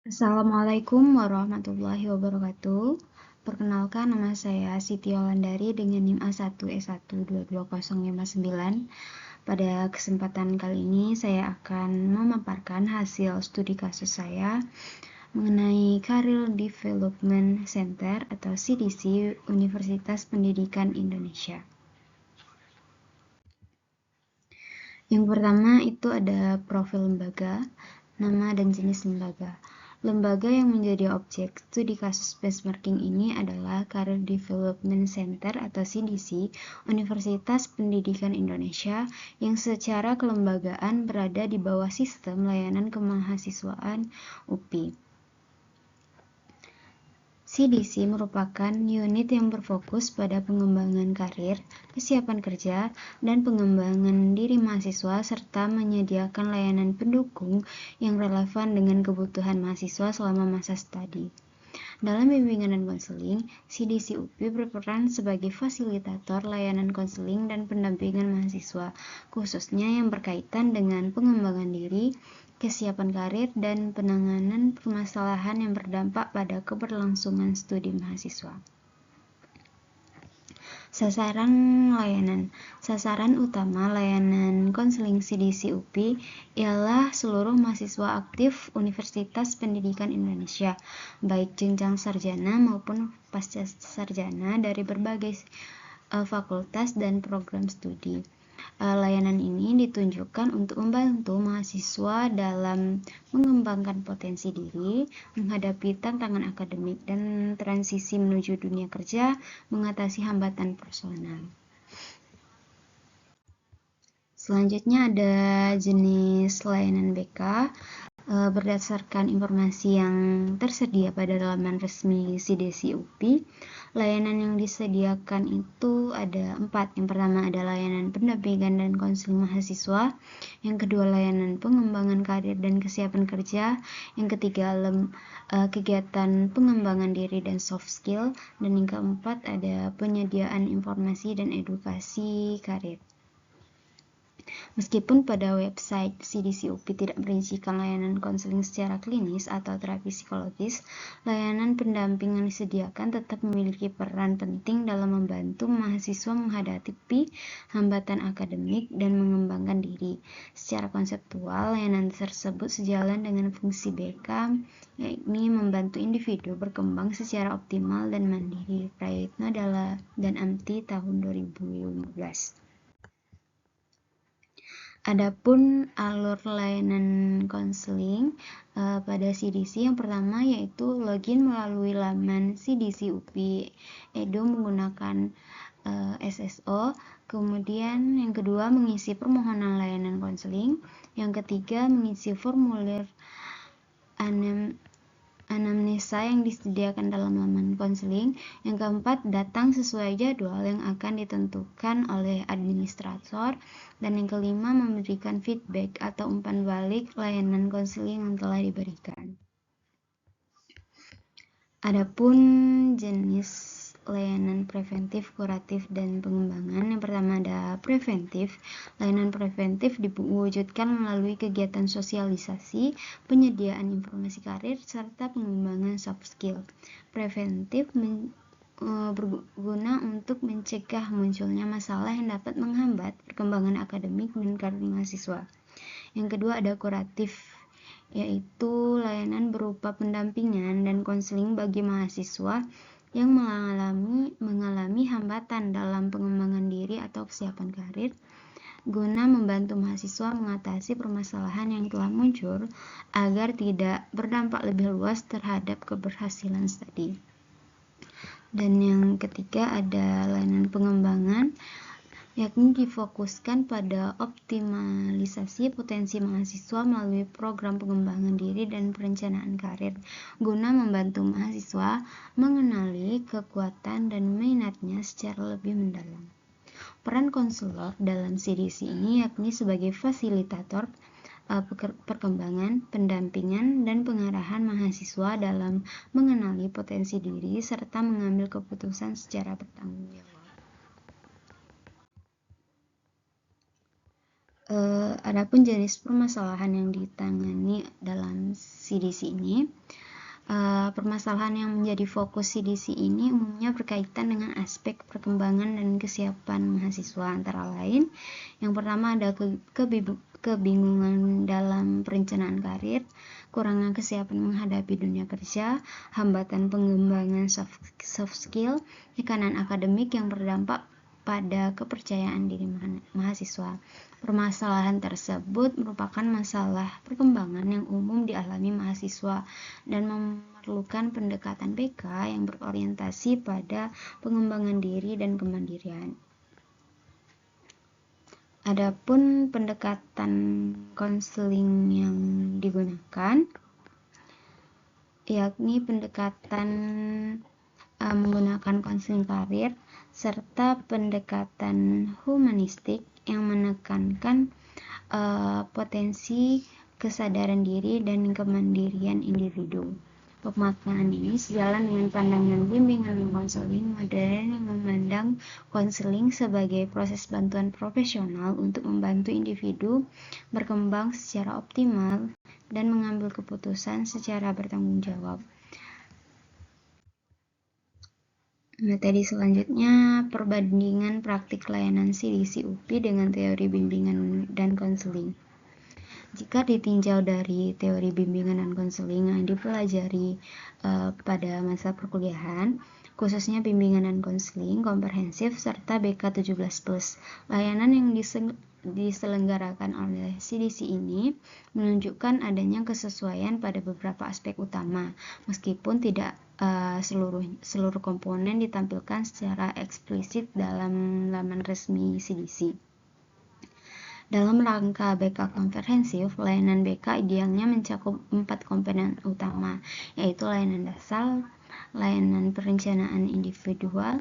Assalamualaikum warahmatullahi wabarakatuh. Perkenalkan, nama saya Siti Olandari dengan NIM A1S1222059. Pada kesempatan kali ini saya akan memaparkan hasil studi kasus saya mengenai Career Development Center atau CDC Universitas Pendidikan Indonesia. Yang pertama itu ada profil lembaga, nama dan jenis lembaga. Lembaga yang menjadi objek studi kasus benchmarking ini adalah Career Development Center atau CDC Universitas Pendidikan Indonesia yang secara kelembagaan berada di bawah sistem layanan kemahasiswaan UPI. CDC merupakan unit yang berfokus pada pengembangan karir, kesiapan kerja, dan pengembangan diri mahasiswa serta menyediakan layanan pendukung yang relevan dengan kebutuhan mahasiswa selama masa studi. Dalam bimbingan dan konseling, CDC UPI berperan sebagai fasilitator layanan konseling dan pendampingan mahasiswa, khususnya yang berkaitan dengan pengembangan diri, kesiapan karir, dan penanganan permasalahan yang berdampak pada keberlangsungan studi mahasiswa. Sasaran layanan. Sasaran utama layanan konseling CDC UPI ialah seluruh mahasiswa aktif Universitas Pendidikan Indonesia, baik jenjang sarjana maupun pasca sarjana dari berbagai fakultas dan program studi. Layanan ini ditunjukkan untuk membantu mahasiswa dalam mengembangkan potensi diri, menghadapi tantangan akademik, dan transisi menuju dunia kerja, mengatasi hambatan personal. Selanjutnya ada jenis layanan BK. Berdasarkan informasi yang tersedia pada laman resmi CDC UPI, layanan yang disediakan itu ada 4. Yang pertama ada layanan pendampingan dan konseling mahasiswa, yang kedua layanan pengembangan karir dan kesiapan kerja, yang ketiga kegiatan pengembangan diri dan soft skill, dan yang keempat ada penyediaan informasi dan edukasi karir. Meskipun pada website CDC UPI tidak merincikan layanan konseling secara klinis atau terapi psikologis, layanan pendampingan disediakan tetap memiliki peran penting dalam membantu mahasiswa menghadapi hambatan akademik dan mengembangkan diri. Secara konseptual, layanan tersebut sejalan dengan fungsi BK, yakni membantu individu berkembang secara optimal dan mandiri. Prayitno dan Amti tahun 2015. Adapun alur layanan konseling pada CDC yang pertama yaitu login melalui laman CDC UPI Edu menggunakan SSO, kemudian yang kedua mengisi permohonan layanan konseling, yang ketiga mengisi formulir anamnesa yang disediakan dalam laman konseling, yang keempat datang sesuai jadwal yang akan ditentukan oleh administrator, dan yang kelima memberikan feedback atau umpan balik layanan konseling yang telah diberikan. Adapun jenis layanan preventif, kuratif, dan pengembangan. Yang pertama ada preventif. Layanan preventif diwujudkan melalui kegiatan sosialisasi, penyediaan informasi karir, serta pengembangan soft skill. Preventif berguna untuk mencegah munculnya masalah yang dapat menghambat perkembangan akademik dan karir mahasiswa. Yang kedua ada kuratif, yaitu layanan berupa pendampingan dan konseling bagi mahasiswa yang mengalami hambatan dalam pengembangan diri atau kesiapan karir, guna membantu mahasiswa mengatasi permasalahan yang telah muncul agar tidak berdampak lebih luas terhadap keberhasilan studi. Dan yang ketiga ada layanan pengembangan, yakni difokuskan pada optimalisasi potensi mahasiswa melalui program pengembangan diri dan perencanaan karir, guna membantu mahasiswa mengenali kekuatan dan minatnya secara lebih mendalam. Peran konselor dalam CDC ini yakni sebagai fasilitator perkembangan, pendampingan, dan pengarahan mahasiswa dalam mengenali potensi diri serta mengambil keputusan secara bertanggung jawab. Adapun jenis permasalahan yang ditangani dalam CDC ini. Permasalahan yang menjadi fokus CDC ini umumnya berkaitan dengan aspek perkembangan dan kesiapan mahasiswa, antara lain yang pertama ada kebingungan dalam perencanaan karir, kurangnya kesiapan menghadapi dunia kerja, hambatan pengembangan soft skill, tekanan akademik yang berdampak pada kepercayaan diri mahasiswa. Permasalahan tersebut merupakan masalah perkembangan yang umum dialami mahasiswa dan memerlukan pendekatan BK yang berorientasi pada pengembangan diri dan kemandirian. Adapun pendekatan konseling yang digunakan yakni pendekatan menggunakan konseling karir serta pendekatan humanistik yang menekankan potensi kesadaran diri dan kemandirian individu. Pemaknaan ini sejalan dengan pandangan bimbingan konseling modern yang memandang konseling sebagai proses bantuan profesional untuk membantu individu berkembang secara optimal dan mengambil keputusan secara bertanggung jawab. Materi selanjutnya, perbandingan praktik layanan CDC UPI dengan teori bimbingan dan konseling. Jika ditinjau dari teori bimbingan dan konseling yang dipelajari pada masa perkuliahan, khususnya bimbingan dan konseling komprehensif serta BK 17+, layanan yang diselenggarakan oleh CDC ini menunjukkan adanya kesesuaian pada beberapa aspek utama, meskipun tidak seluruh komponen ditampilkan secara eksplisit dalam laman resmi CDC. Dalam rangka BK komprehensif, layanan BK idealnya mencakup 4 komponen utama, yaitu layanan dasar, layanan perencanaan individual,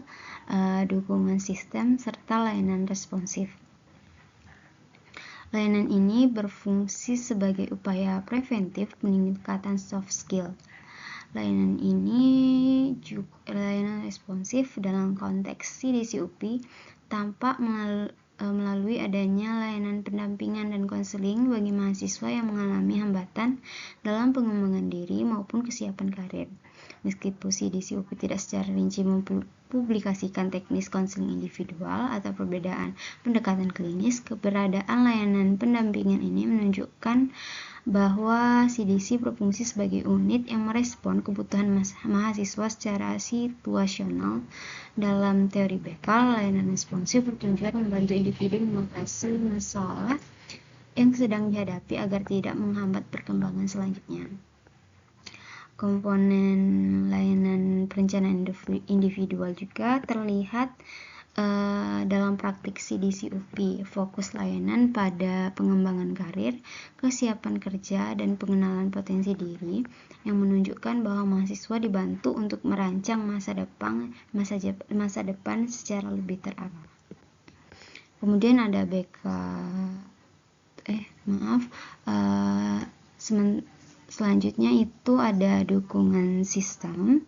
dukungan sistem, serta layanan responsif. Layanan ini berfungsi sebagai upaya preventif peningkatan soft skill. Layanan ini juga layanan responsif dalam konteks CDC UPI tampak melalui adanya layanan pendampingan dan konseling bagi mahasiswa yang mengalami hambatan dalam pengembangan diri maupun kesiapan karir. Meskipun CDC UPI tidak secara rinci mempublikasikan teknis konseling individual atau perbedaan pendekatan klinis, keberadaan layanan pendampingan ini menunjukkan bahwa CDC berfungsi sebagai unit yang merespon kebutuhan mahasiswa secara situasional. Dalam teori BK, layanan responsif bertujuan membantu individu mengatasi masalah yang sedang dihadapi agar tidak menghambat perkembangan selanjutnya. Komponen layanan perencanaan individual juga terlihat dalam praktik CDC UPI. Fokus layanan pada pengembangan karir, kesiapan kerja, dan pengenalan potensi diri yang menunjukkan bahwa mahasiswa dibantu untuk merancang masa depan secara lebih terarah. Kemudian ada selanjutnya itu ada dukungan sistem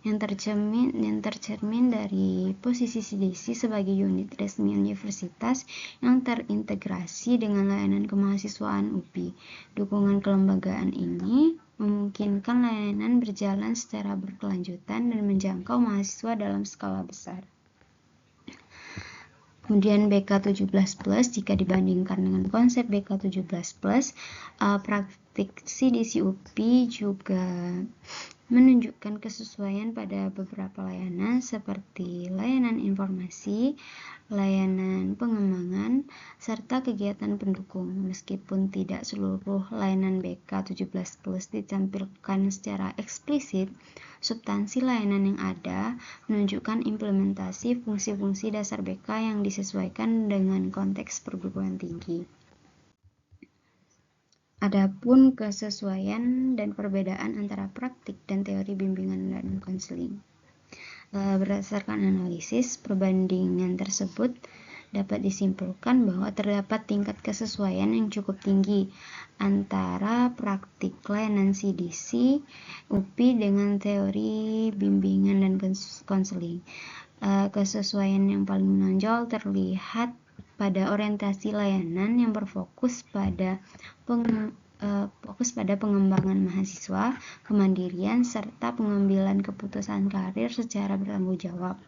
yang tercermin dari posisi CDC sebagai unit resmi universitas yang terintegrasi dengan layanan kemahasiswaan UPI. Dukungan kelembagaan ini memungkinkan layanan berjalan secara berkelanjutan dan menjangkau mahasiswa dalam skala besar. Kemudian BK 17+, jika dibandingkan dengan konsep BK 17+, praktik CDC UPI juga menunjukkan kesesuaian pada beberapa layanan seperti layanan informasi, layanan pengembangan, serta kegiatan pendukung. Meskipun tidak seluruh layanan BK 17+ ditampilkan secara eksplisit, substansi layanan yang ada menunjukkan implementasi fungsi-fungsi dasar BK yang disesuaikan dengan konteks perguruan tinggi. Adapun kesesuaian dan perbedaan antara praktik dan teori bimbingan dan konseling. Berdasarkan analisis perbandingan tersebut, dapat disimpulkan bahwa terdapat tingkat kesesuaian yang cukup tinggi antara praktik layanan CDC UPI dengan teori bimbingan dan konseling. Kesesuaian yang paling menonjol terlihat pada orientasi layanan yang berfokus pada fokus pada pengembangan mahasiswa, kemandirian, serta pengambilan keputusan karir secara bertanggung jawab.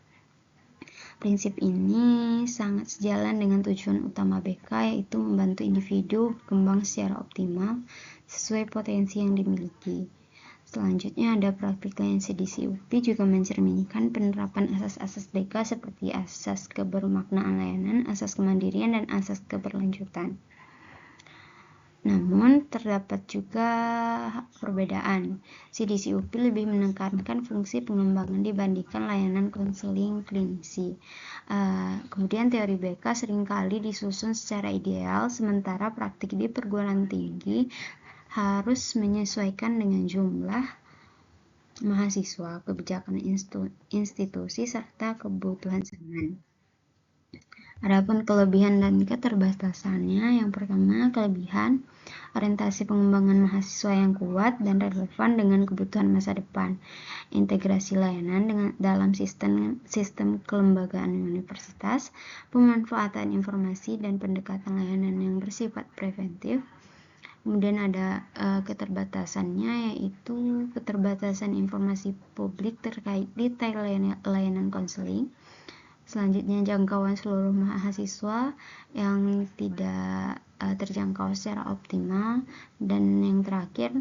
Prinsip ini sangat sejalan dengan tujuan utama BK, yaitu membantu individu berkembang secara optimal sesuai potensi yang dimiliki. Selanjutnya ada praktik layanan CDC UPI juga mencerminkan penerapan asas-asas BK seperti asas kebermaknaan layanan, asas kemandirian, dan asas keberlanjutan. Namun, terdapat juga perbedaan. CDC UPI lebih menekankan fungsi pengembangan dibandingkan layanan konseling klinisi. Kemudian teori BK seringkali disusun secara ideal, sementara praktik di perguruan tinggi harus menyesuaikan dengan jumlah mahasiswa, kebijakan institusi, serta kebutuhan zaman. Adapun kelebihan dan keterbatasannya, yang pertama, kelebihan orientasi pengembangan mahasiswa yang kuat dan relevan dengan kebutuhan masa depan, integrasi layanan dalam sistem kelembagaan universitas, pemanfaatan informasi dan pendekatan layanan yang bersifat preventif. Kemudian ada keterbatasannya, yaitu keterbatasan informasi publik terkait detail layanan konseling. Selanjutnya, jangkauan seluruh mahasiswa yang tidak terjangkau secara optimal. Dan yang terakhir,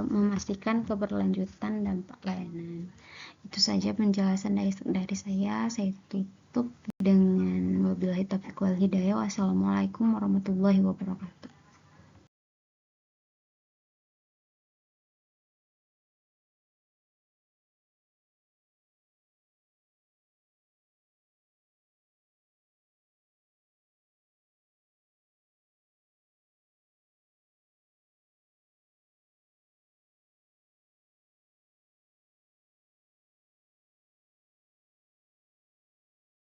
memastikan keberlanjutan dampak layanan. Itu saja penjelasan dari saya. Saya tutup dengan wabillahi taufiq wal hidayah. Wassalamualaikum warahmatullahi wabarakatuh.